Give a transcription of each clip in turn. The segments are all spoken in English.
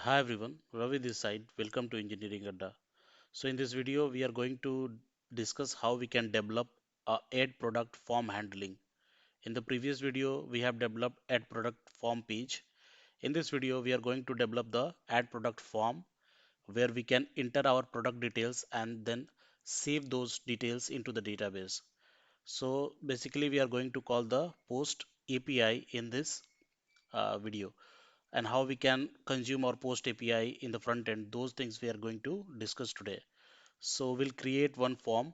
Hi everyone, Ravi this side. Welcome to Engineering Adda. So in this video, we are going to discuss how we can develop a add product form handling. In the previous video, we have developed add product form page. In this video, we are going to develop the add product form where we can enter our product details and then save those details into the database. So basically, we are going to call the post API in this video, and how we can consume our post API in the front end. Those things we are going to discuss today. So we'll create one form,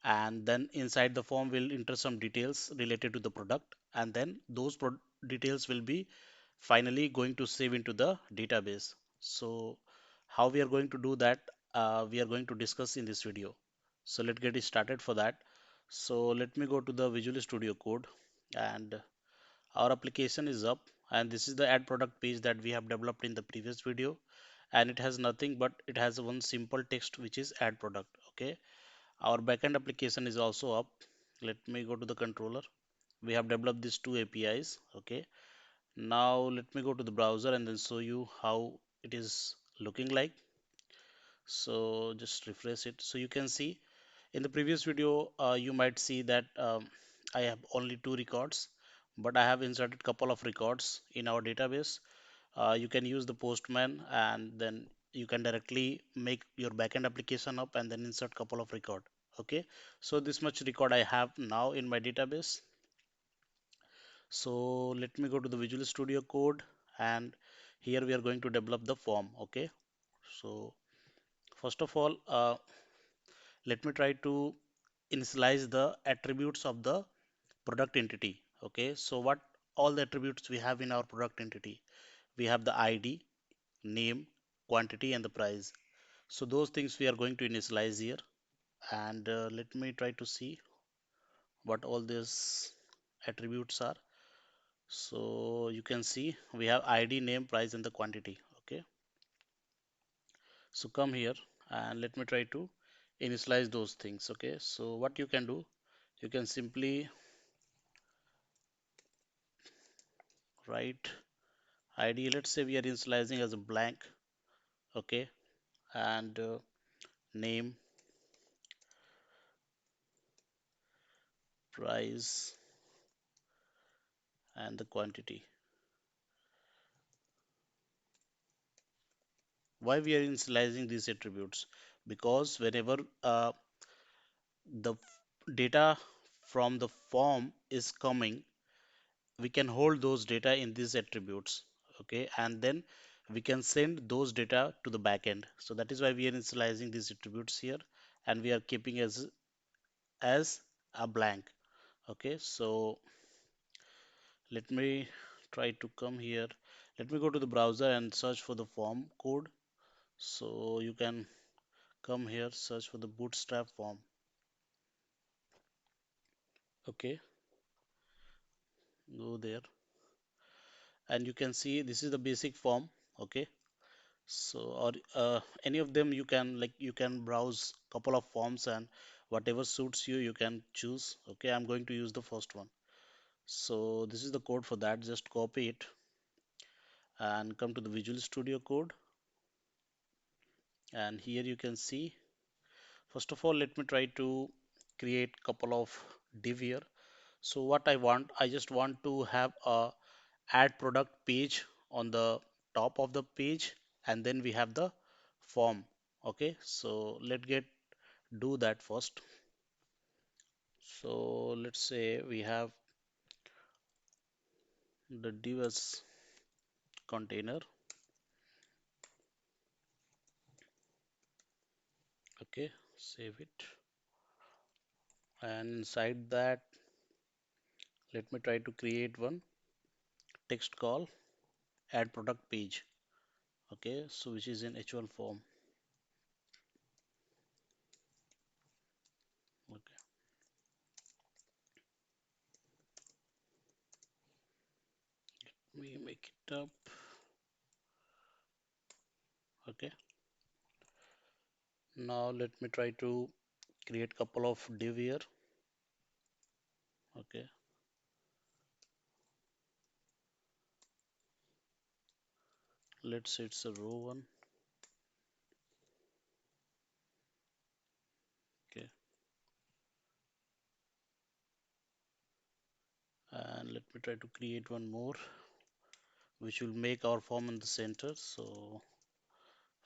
and then inside the form we'll enter some details related to the product, and then those details will be finally going to save into the database. So how we are going to do that, we are going to discuss in this video. So let's get it started for that. So let me go to the Visual Studio Code, and our application is up, and this is the add product page that we have developed in the previous video, and it has nothing but it has one simple text which is add product. Okay, our backend application is also up. Let me go to the controller. We have developed these two APIs. Okay, now let me go to the browser and then show you how it is looking like. So just refresh it so you can see. In the previous video, you might see that I have only two records, but I have inserted couple of records in our database. You can use the Postman, and then you can directly make your backend application up and then insert couple of record. Okay, so this much record I have now in my database. So let me go to the Visual Studio Code, and here we are going to develop the form. Okay, so first of all, let me try to initialize the attributes of the product entity. Okay, so what all the attributes we have in our product entity? We have the ID, name, quantity, and the price. So those things we are going to initialize here, and let me try to see what all these attributes are. So you can see we have ID, name, price, and the quantity. Okay, so come here and let me try to initialize those things. Okay, so what you can do, you can simply write ID. Let's say we are initializing as a blank. Okay, and name, price, and the quantity. Why we are initializing these attributes? Because whenever the data from the form is coming, we can hold those data in these attributes. Okay, and then we can send those data to the backend. So that is why we are initializing these attributes here, and we are keeping as a blank. Okay, so let me try to come here. Let me go to the browser and search for the form code. So you can come here, search for the bootstrap form. Okay, go there, and you can see this is the basic form. Okay, so or any of them you can, like, you can browse couple of forms, and whatever suits you you can choose. Okay, I'm going to use the first one. So this is the code for that. Just copy it and come to the Visual Studio Code, and here you can see, first of all let me try to create couple of div here. So what I want, I just want to have a add product page on the top of the page, and then we have the form. Okay, so let's get do that first. So let's say we have the div as container. Okay, save it, and inside that let me try to create one text call add product page. Okay, so which is in h1 form. Okay, we make it up. Okay, now let me try to create couple of div here. Okay, let's say it's a row one. Okay, and let me try to create one more which will make our form in the center. So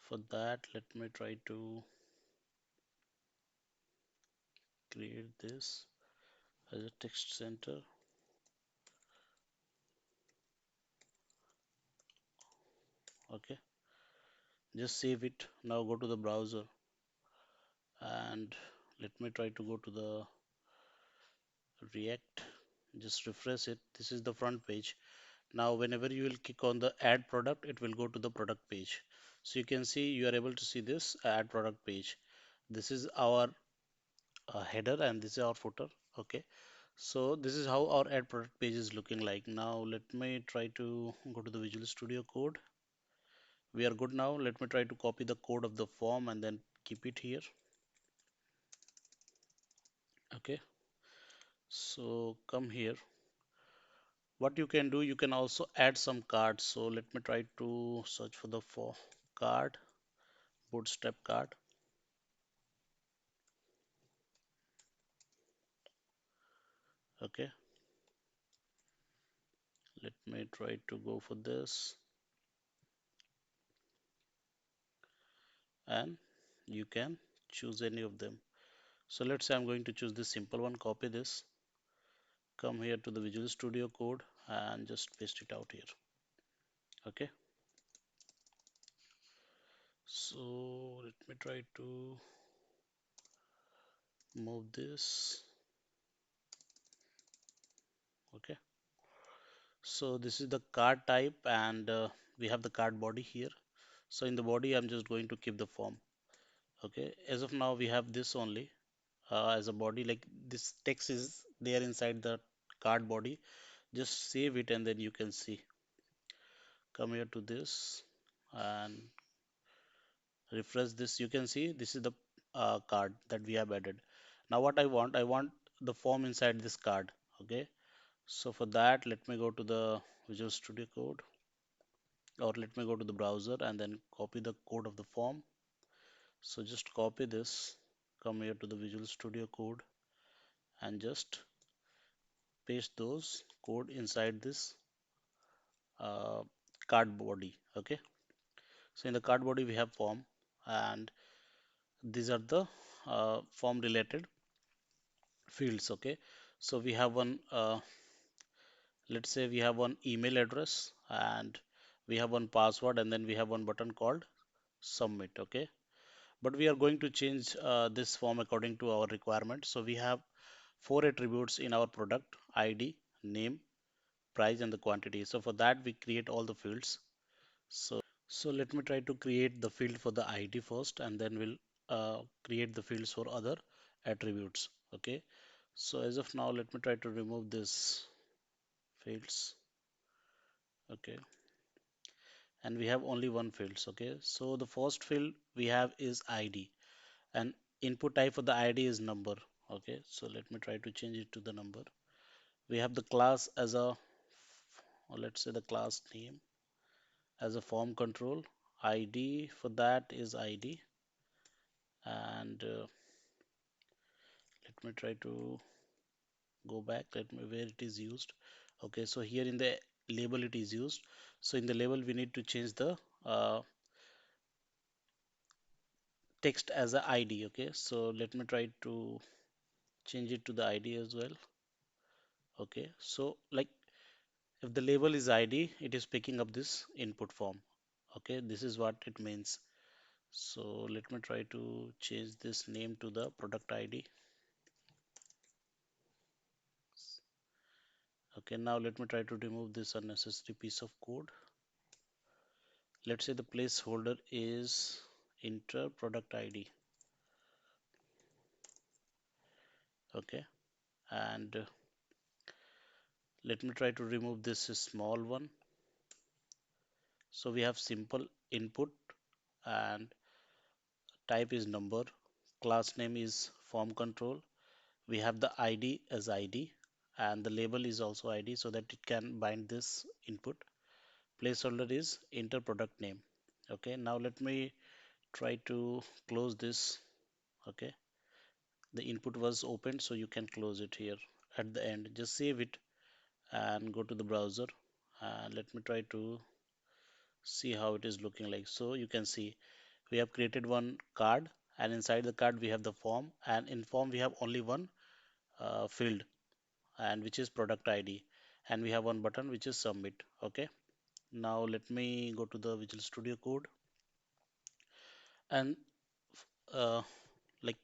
for that, let me try to create this as a text center. Okay, just save it. Now go to the browser and let me try to go to the React. Just refresh it. This is the front page. Now whenever you will click on the add product, it will go to the product page. So you can see, you are able to see this add product page. This is our header and this is our footer. Okay, so this is how our add product page is looking like. Now let me try to go to the Visual Studio Code. We are good now. Let me try to copy the code of the form and then keep it here. Okay, so come here. What you can do, you can also add some cards. So let me try to search for the for card, bootstrap card. Okay, let me try to go for this, and you can choose any of them. So let's say I'm going to choose this simple one. Copy this, come here to the Visual Studio Code and just paste it out here. Okay, so let me try to move this. Okay, so this is the card type, and we have the card body here. So in the body, I'm just going to keep the form. Okay, as of now, we have this only as a body, like this text is there inside the card body. Just save it and then you can see. Come here to this and refresh this. You can see this is the card that we have added. Now what I want the form inside this card. Okay, so for that, let me go to the Visual Studio Code, or let me go to the browser and then copy the code of the form. So just copy this, come here to the Visual Studio Code and just paste those code inside this uh, card body. Okay, so in the card body we have form, and these are the form related fields. Okay, so we have one let's say we have one email address, and we have one password, and then we have one button called submit. Okay, but we are going to change this form according to our requirement. So we have four attributes in our product: ID, name, price, and the quantity. So for that, we create all the fields. So let me try to create the field for the ID first, and then we'll create the fields for other attributes. Okay, so as of now, let me try to remove this fields. Okay, and we have only one fields. Okay, so the first field we have is ID, and input type for the ID is number. Okay, so let me try to change it to the number. We have the class as a, or let's say the class name as a form control. ID for that is ID, and let me try to go back. Let me where it is used. Okay, so here in the label it is used. So in the label we need to change the text as a ID. Okay, so let me try to change it to the ID as well. Okay, so like if the label is ID, it is picking up this input form. Okay, this is what it means. So let me try to change this name to the product ID. Okay, now let me try to remove this unnecessary piece of code. Let's say the placeholder is enter product ID. Okay, and let me try to remove this small one. So we have simple input, and type is number, class name is form control. We have the ID as ID, and the label is also ID so that it can bind this input. placeholder is enter product name. Okay, now let me try to close this. Okay, the input was opened, so you can close it here at the end. Just save it and go to the browser, and let me try to see how it is looking like. So you can see we have created one card, and inside the card we have the form, and in form we have only one field, and which is product ID, and we have one button which is submit. Okay, now let me go to the Visual Studio Code, and uh, like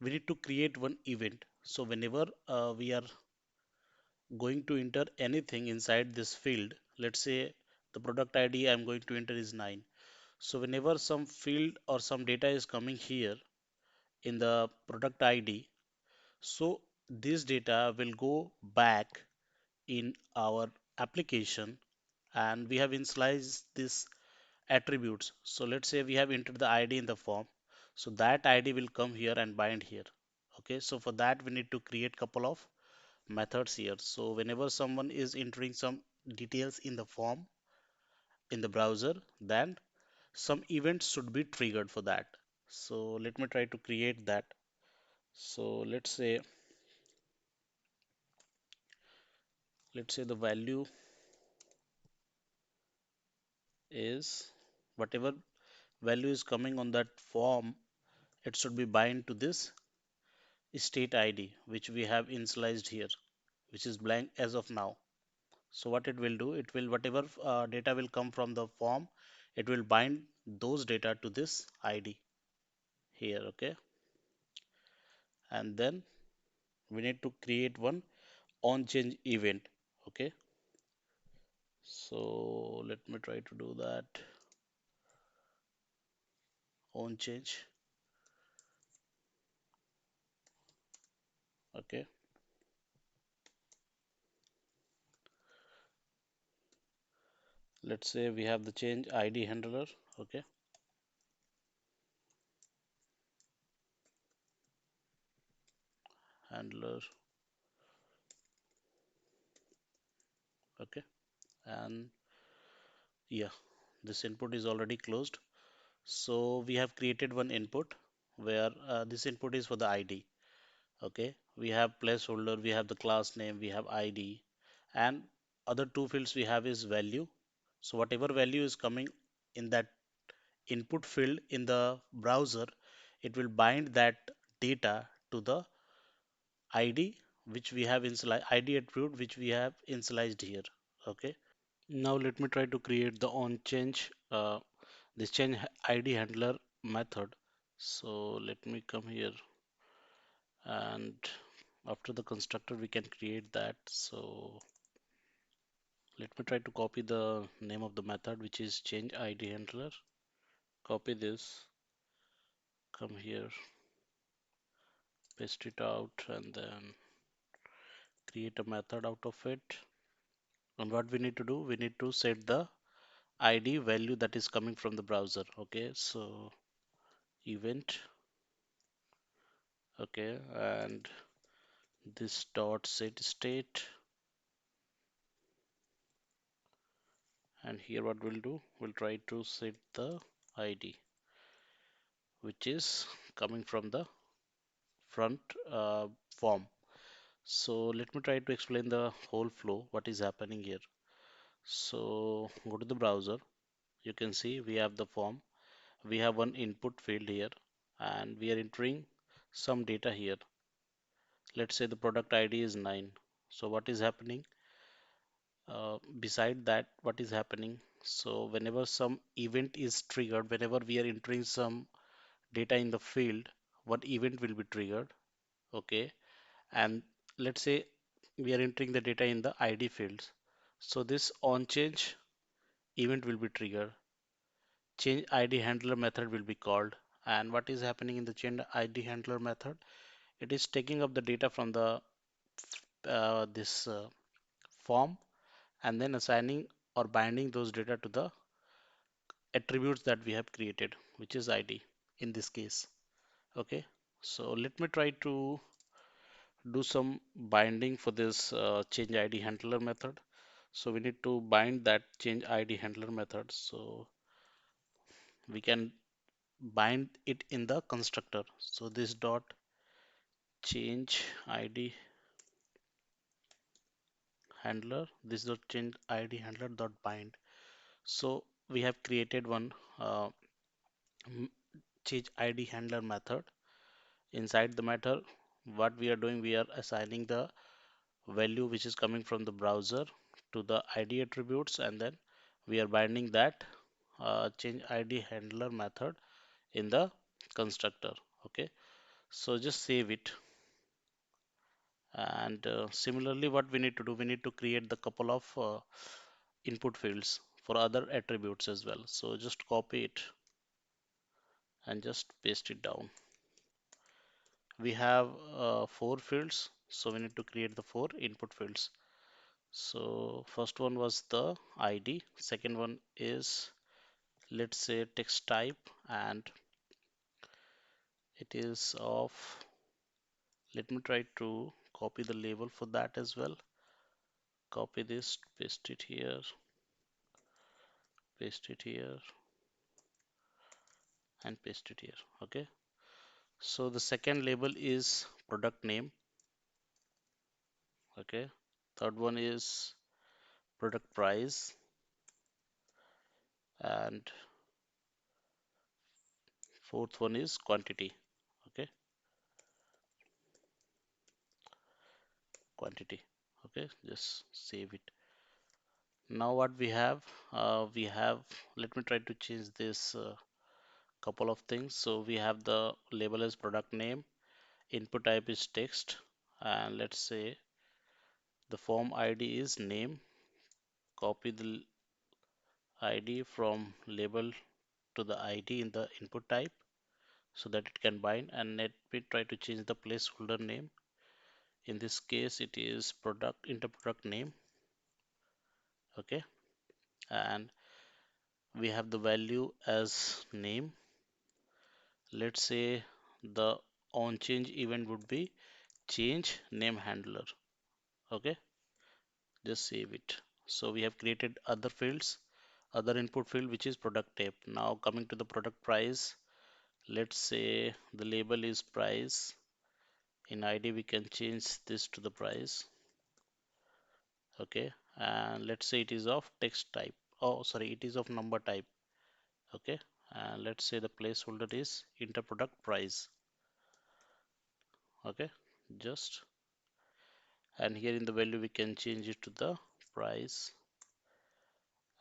we need to create one event. So whenever we are going to enter anything inside this field, let's say the product ID I'm going to enter is 9. So whenever some field or some data is coming here in the product ID, so this data will go back in our application, and we have initialized this attributes. So let's say we have entered the ID in the form, so that ID will come here and bind here. Okay, so for that we need to create couple of methods here. So whenever someone is entering some details in the form in the browser, then some events should be triggered for that. So let me try to create that. So let's say the value is whatever value is coming on that form, it should be bind to this state ID which we have initialized here, which is blank as of now. So what it will do, it will whatever data will come from the form, it will bind those data to this ID here. Okay, and then we need to create one on change event. Okay, so let me try to do that. On change. Okay, let's say we have the change ID handler. Okay, handler. Okay, and yeah, this input is already closed. So we have created one input where this input is for the ID. Okay, we have placeholder, we have the class name, we have ID, and other two fields we have is value. So whatever value is coming in that input field in the browser, it will bind that data to the ID which we have initialized, ID attribute which we have initialized here. Okay, now let me try to create the on change this change ID handler method. So let me come here, and after the constructor we can create that. So let me try to copy the name of the method, which is change ID handler. Copy this, come here, paste it out, and then create a method out of it. And what we need to do, we need to set the ID value that is coming from the browser. Okay, so event. Okay, and this dot set state, and here what we'll do, we'll try to set the ID which is coming from the front form. So let me try to explain the whole flow, what is happening here. So go to the browser, you can see we have the form, we have one input field here, and we are entering some data here. Let's say the product ID is 9. So what is happening? Beside that, what is happening? So whenever some event is triggered, whenever we are entering some data in the field, what event will be triggered? Okay, and let's say we are entering the data in the ID fields. So this on change event will be triggered. Change ID handler method will be called. And what is happening in the change ID handler method? It is taking up the data from the this form, and then assigning or binding those data to the attributes that we have created, which is ID in this case. Okay, so let me try to do some binding for this change ID handler method. So we need to bind that change ID handler method. So we can bind it in the constructor. So this dot change ID handler, this dot change ID handler dot bind. So we have created one m- change ID handler method. Inside the method, what we are doing, we are assigning the value which is coming from the browser to the ID attributes, and then we are binding that change ID handler method in the constructor. Okay, so just save it. And similarly, what we need to do, we need to create the couple of input fields for other attributes as well. So just copy it and just paste it down. We have four fields, so we need to create the four input fields. So first one was the ID, second one is, let's say, text type, and it is of, let me try to copy the label for that as well. Copy this, paste it here, and paste it here. Okay, so the second label is product name. Okay, third one is product price, and fourth one is quantity. Okay, quantity. Okay, just save it. Now what we have, let me try to change this couple of things. So we have the label as product name, input type is text, and let's say the form ID is name. Copy the ID from label to the ID in the input type so that it can bind, and let me try to change the placeholder name. In this case it is product into product name. Okay, and we have the value as name. Let's say the on change event would be change name handler. Okay, just save it. So we have created other fields, other input field which is product type. Now coming to the product price, let's say the label is price. In ID we can change this to the price. Okay, and let's say it is of text type. Oh, sorry, it is of number type. Okay, and let's say the placeholder is inter product price. Okay, just, and here in the value we can change it to the price.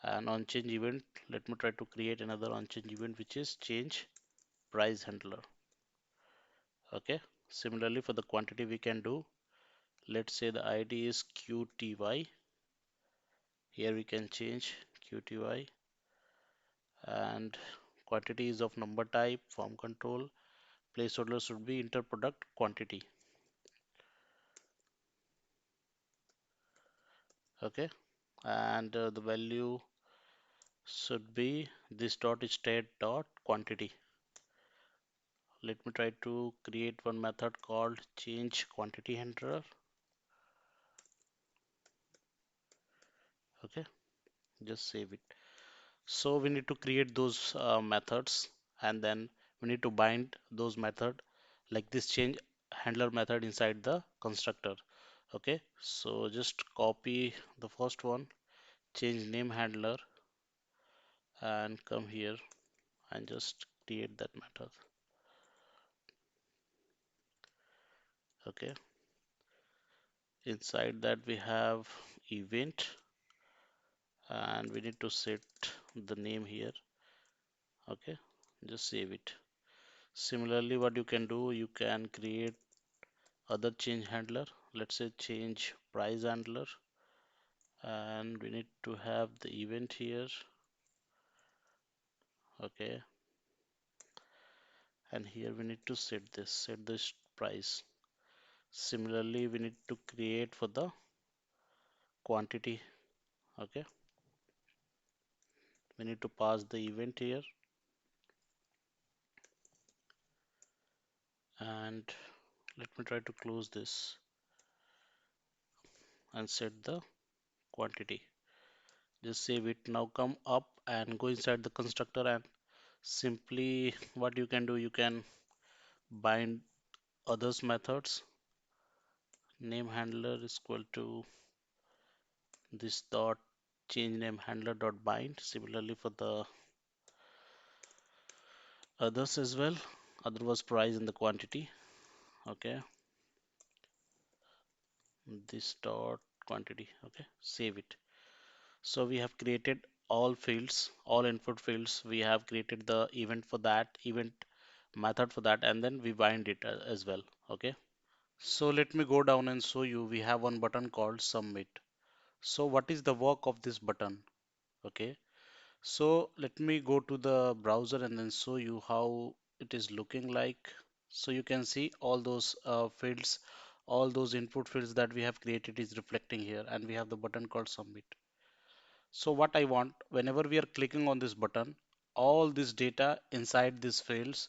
And on change event, let me try to create another on change event which is change price handler. Okay, similarly for the quantity we can do, let's say the ID is QTY. Here we can change QTY, and quantity is of number type, form control, placeholder should be inter product quantity. Okay, and the value should be this dot state dot quantity. Let me try to create one method called change quantity handler. Okay, just save it. So we need to create those methods, and then we need to bind those method like this change handler method inside the constructor. Okay, so just copy the first one, change name handler, and come here and just create that method. Okay, inside that we have event, and we need to set the name here. Okay, just save it. Similarly, what you can do, you can create other change handler. Let's say change price handler, and we need to have the event here. Okay, and here we need to set this price. Similarly, we need to create for the quantity. Okay, we need to pass the event here, and let me try to close this and set the quantity. Just save it. Now come up and go inside the constructor, and simply what you can do, you can bind others methods. Name handler is equal to this dot change name handler dot bind. Similarly for the others as well. Other was price in the quantity. Okay, this dot quantity. Okay, save it. So we have created all fields, all input fields. We have created the event for that, event method for that, and then we bind it as well. Okay. So let me go down and show you. We have one button called submit. So what is the work of this button? Okay. So let me go to the browser and then show you how it is looking like. So you can see all those fields, all those input fields that we have created is reflecting here, and we have the button called submit. So what I want, whenever we are clicking on this button, all this data inside these fields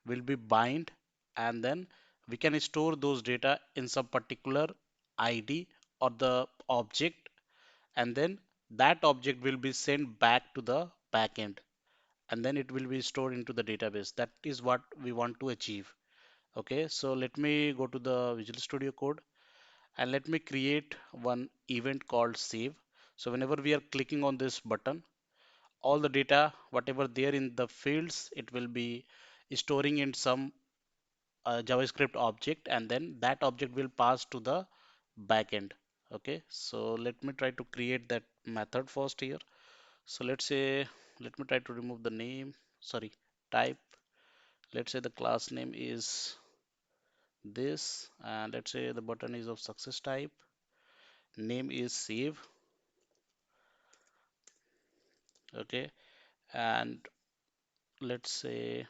will be bind, and then we can store those data in some particular ID or the object, and then that object will be sent back to the backend, and then it will be stored into the database. That is what we want to achieve. Okay, so let me go to the Visual Studio Code and let me create one event called save. So whenever we are clicking on this button, all the data whatever there in the fields, it will be storing in some JavaScript object, and then that object will pass to the backend. Okay, so let me try to create that method first here. So let's say, let me try to remove the name, sorry, type. Let's say the class name is this, and let's say the button is of success type, name is save. Okay, and let's say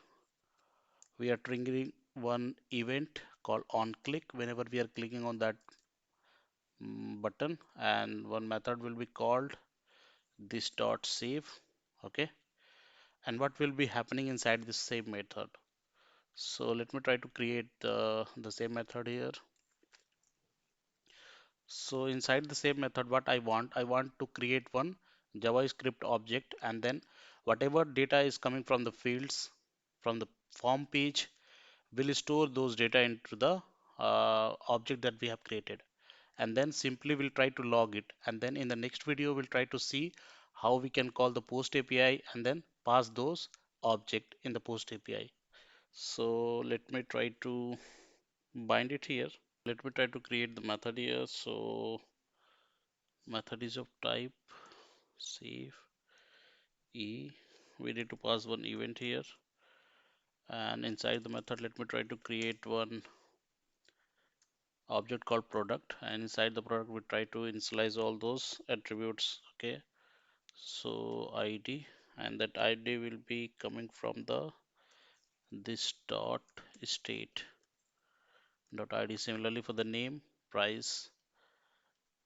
we are triggering one event called on click whenever we are clicking on that button, and one method will be called this dot save. Okay, and what will be happening inside this same method? So let me try to create the same method here. So inside the same method, what I want to create one JavaScript object, and then whatever data is coming from the fields from the form page will store those data into the object that we have created, and then simply we'll try to log it, and then in the next video we'll try to see how we can call the post API and then pass those object in the post API. So let me try to bind it here. Let me try to create the method here. So method is of type save e. We need to pass one event here, and inside the method let me try to create one object called product, and inside the product we try to initialize all those attributes. Okay, so id, and that id will be coming from the this dot state dot id. Similarly for the name, price,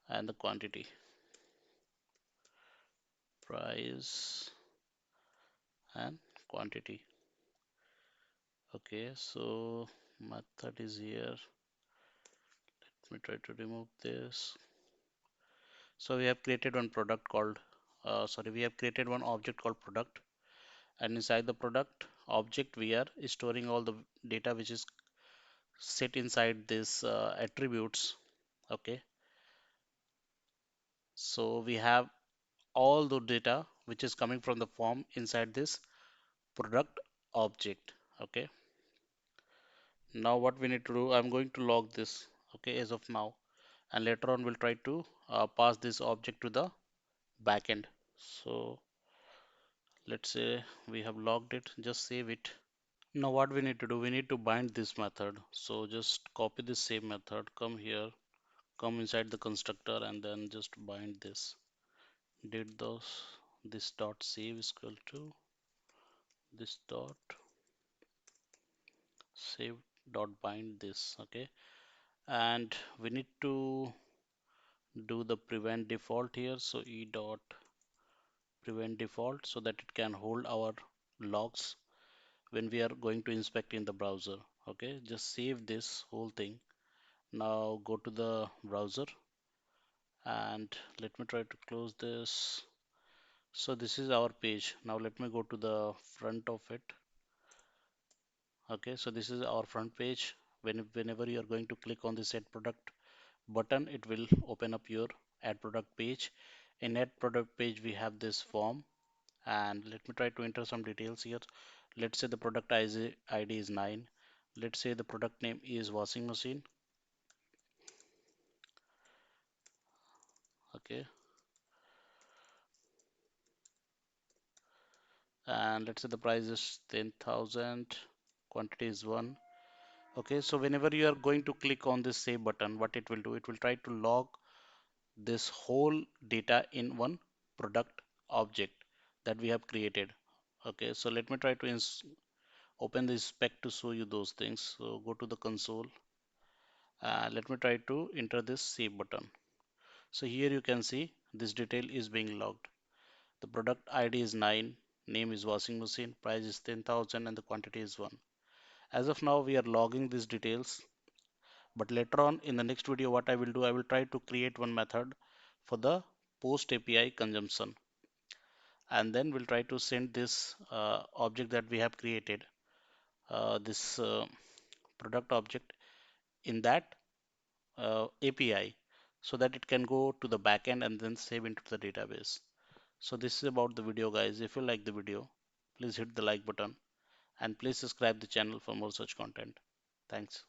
and the quantity, price and quantity. Okay, so method is here. Let me try to remove this. So we have created one product called sorry, we have created one object called product, and inside the product object we are storing all the data which is sit inside this attributes. Okay, so we have all the data which is coming from the form inside this product object. Okay, now what we need to do, I'm going to log this. Okay, as of now, and later on we'll try to pass this object to the backend. So let's say we have logged it, just save it. Now what we need to do, we need to bind this method. So just copy this same method, come here, come inside the constructor, and then just bind this. Did those this dot save is equal to this dot save dot bind this. Okay, and we need to do the prevent default here. So e dot prevent default, so that it can hold our logs when we are going to inspect in the browser. Okay, just save this whole thing. Now go to the browser, and let me try to close this. So this is our page. Now let me go to the front of it. Okay, so this is our front page. Whenever you are going to click on this add product button, it will open up your add product page. In add product page, we have this form, and let me try to enter some details here. Let's say the product ID is 9. Let's say the product name is washing machine. Okay, and let's say the price is 10,000, quantity is 1. Okay, so whenever you are going to click on this save button, what it will do, it will try to log this whole data in one product object that we have created. Okay, so let me try to open the spec to show you those things. So go to the console. Let me try to enter this save button. So here you can see this detail is being logged. The product ID is 9, name is washing machine, price is 10,000 and the quantity is 1. As of now we are logging these details, but later on in the next video what I will do, I will try to create one method for the post API consumption, and then we'll try to send this object that we have created, this product object in that API, so that it can go to the backend and then save into the database. So this is about the video, guys. If you like the video, please hit the like button and please subscribe the channel for more such content. Thanks.